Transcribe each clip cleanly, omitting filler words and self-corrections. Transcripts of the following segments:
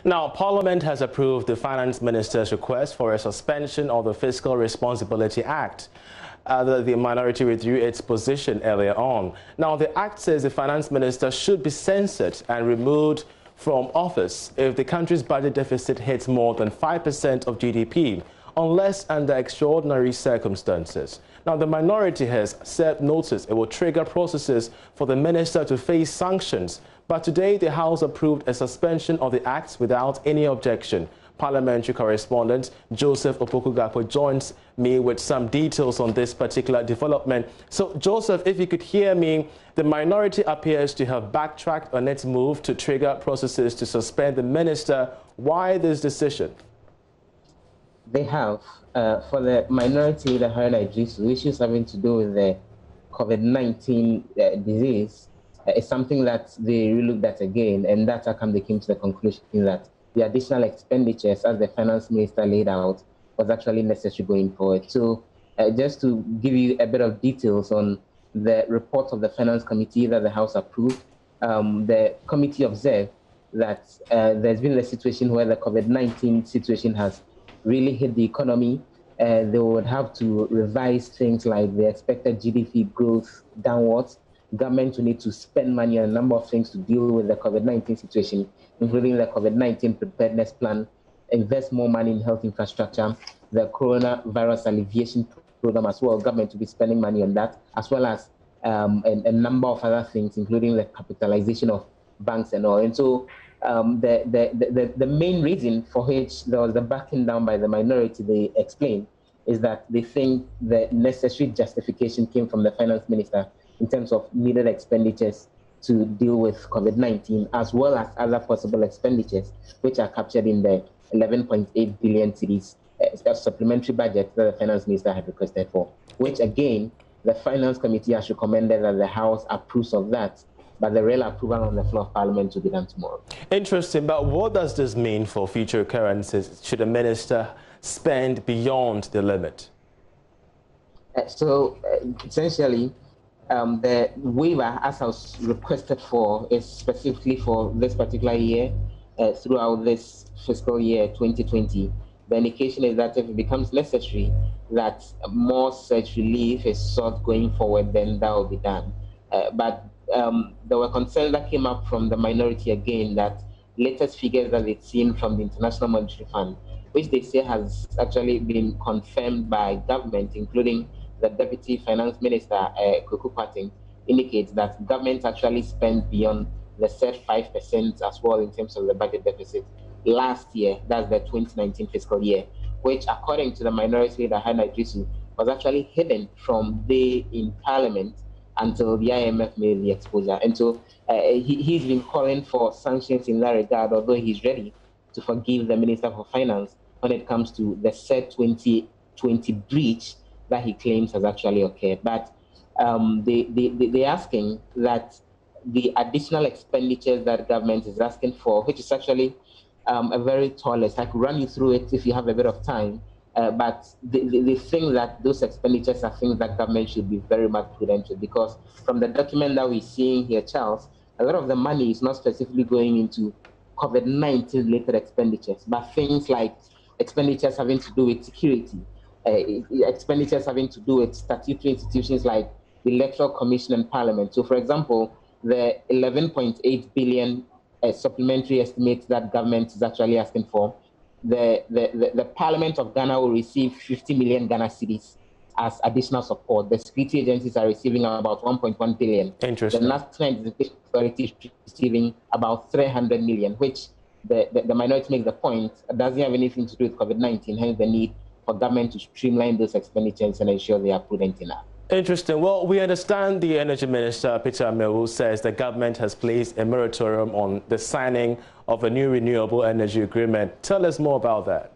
Now, Parliament has approved the Finance Minister's request for a suspension of the Fiscal Responsibility Act. The minority withdrew its position earlier on. Now, the Act says the Finance Minister should be censured and removed from office if the country's budget deficit hits more than 5% of GDP, unless under extraordinary circumstances. Now, the minority has served notice it will trigger processes for the minister to face sanctions. But today, the House approved a suspension of the Act without any objection. Parliamentary correspondent Joseph Opoku-Gakpo joins me with some details on this particular development. So, Joseph, if you could hear me, the minority appears to have backtracked on its move to trigger processes to suspend the minister. Why this decision? They have. For the minority, the higher issues having to do with the COVID-19 disease is something that they relooked at again, and that's how come they came to the conclusion that the additional expenditures, as the finance minister laid out, was actually necessary going forward. So just to give you a bit of details on the report of the Finance Committee that the House approved, the committee observed that there's been a situation where the COVID-19 situation has really hit the economy. They would have to revise things like the expected GDP growth downwards. Government will need to spend money on a number of things to deal with the COVID-19 situation, including the COVID-19 preparedness plan, invest more money in health infrastructure, the coronavirus alleviation program as well. Government will be spending money on that, as well as a number of other things, including the capitalization of banks and all. And so the main reason for which there was the backing down by the minority, they explained, is that they think the necessary justification came from the finance minister in terms of needed expenditures to deal with COVID-19, as well as other possible expenditures, which are captured in the 11.8 billion cedis supplementary budget that the finance minister had requested for, which again, the finance committee has recommended that the House approves of that, but the real approval on the floor of Parliament will be done tomorrow. Interesting, but what does this mean for future occurrences? Should a minister spend beyond the limit? Essentially, the waiver, as I was requested for, is specifically for this particular year, throughout this fiscal year 2020. The indication is that if it becomes necessary that more such relief is sought going forward, then that will be done. But there were concerns that came up from the minority again that latest figures that they've seen from the International Monetary Fund, which they say has actually been confirmed by government, including the Deputy Finance Minister, Kuku Pating, indicates that government actually spent beyond the set 5% as well in terms of the budget deficit last year, that's the 2019 fiscal year, which according to the minority, the High Nigerisu, was actually hidden from the in Parliament until the IMF made the exposure. And so he's been calling for sanctions in that regard, although he's ready to forgive the Minister for Finance when it comes to the said 2020 breach that he claims has actually occurred. But they're asking that the additional expenditures that government is asking for, which is actually a very tall list. I could run you through it if you have a bit of time. But they think that those expenditures are things that government should be very much prudent with, because from the document that we're seeing here, Charles, a lot of the money is not specifically going into COVID-19 related expenditures, but things like expenditures having to do with security, expenditures having to do with statutory institutions like the Electoral Commission and Parliament. So, for example, the 11.8 billion supplementary estimate that government is actually asking for, the Parliament of Ghana will receive 50 million Ghana cedis as additional support. The security agencies are receiving about 1.1 billion. Interesting. The National Identification Authority is receiving about 300 million, which the minority makes the point doesn't have anything to do with COVID-19, hence the need for government to streamline those expenditures and ensure they are prudent enough. Interesting. Well, we understand the Energy Minister, Peter Amewu, says the government has placed a moratorium on the signing of a new renewable energy agreement. Tell us more about that.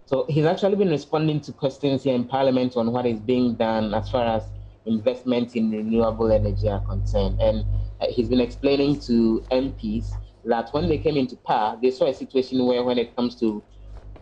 So he's actually been responding to questions here in Parliament on what is being done as far as investment in renewable energy are concerned. And he's been explaining to MPs that when they came into power, they saw a situation where when it comes to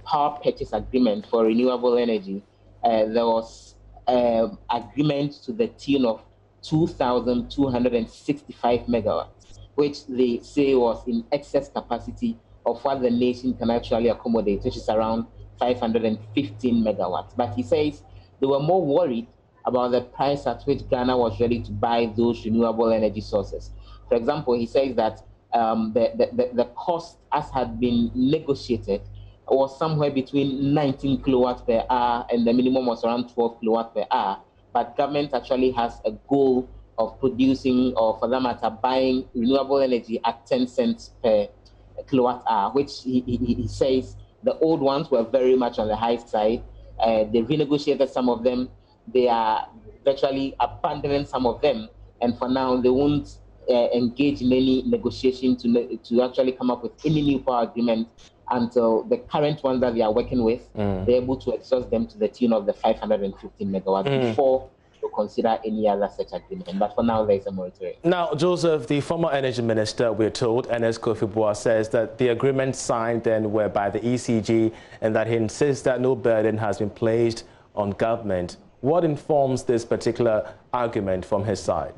power purchase agreement for renewable energy, there was agreement to the tune of 2,265 megawatts, which they say was in excess capacity of what the nation can actually accommodate, which is around 515 megawatts. But he says they were more worried about the price at which Ghana was ready to buy those renewable energy sources. For example, he says that the cost as had been negotiated was somewhere between 19 kilowatts per hour and the minimum was around 12 kilowatts per hour. But government actually has a goal of producing, or for that matter, buying renewable energy at 10 cents per kilowatt hour, which he says the old ones were very much on the high side. They renegotiated some of them. They are virtually abandoning some of them. And for now, they won't engage in any negotiation to actually come up with any new power agreement until the current ones that they are working with, they're able to exhaust them to the tune of the 515 megawatts before to consider any other such agreement. But for now, there is a moratorium. Now, Joseph, the former energy minister, we're told, Ernest Kofi Boah, says that the agreement signed then were by the ECG and that he insists that no burden has been placed on government. What informs this particular argument from his side?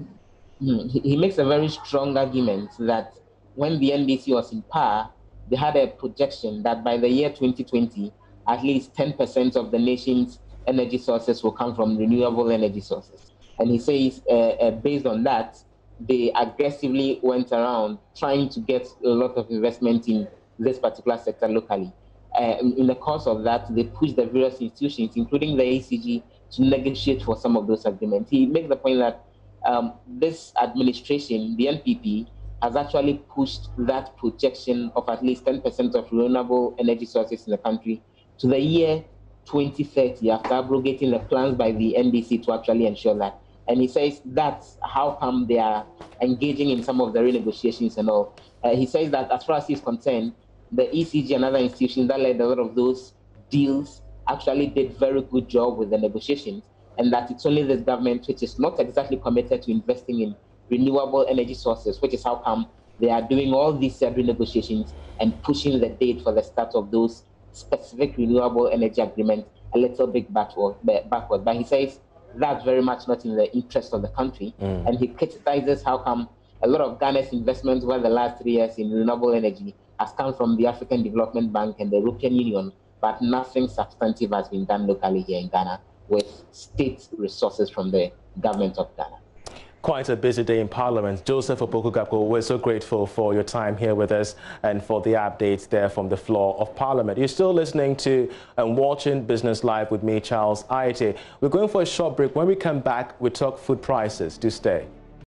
He makes a very strong argument that when the NDC was in power, they had a projection that by the year 2020, at least 10% of the nation's energy sources will come from renewable energy sources. And he says, based on that, they aggressively went around trying to get a lot of investment in this particular sector locally. In the course of that, they pushed the various institutions, including the ECG, to negotiate for some of those agreements. He makes the point that this administration, the NPP, has actually pushed that projection of at least 10% of renewable energy sources in the country to the year 2030, after abrogating the plans by the NDC to actually ensure that. And he says that's how come they are engaging in some of the renegotiations and all. He says that as far as he's concerned, the ECG and other institutions that led a lot of those deals actually did very good job with the negotiations, and that it's only this government which is not exactly committed to investing in renewable energy sources, which is how come they are doing all these renegotiations and pushing the date for the start of those specific renewable energy agreements a little bit backward. But he says that's very much not in the interest of the country. And he criticizes how come a lot of Ghana's investments over the last 3 years in renewable energy has come from the African Development Bank and the European Union, but nothing substantive has been done locally here in Ghana with state resources from the government of Ghana. Quite a busy day in Parliament. Joseph Opoku-Gapko, we're so grateful for your time here with us and for the updates there from the floor of Parliament. You're still listening to and watching Business Live with me, Charles Aite. We're going for a short break. When we come back, we talk food prices. Do stay.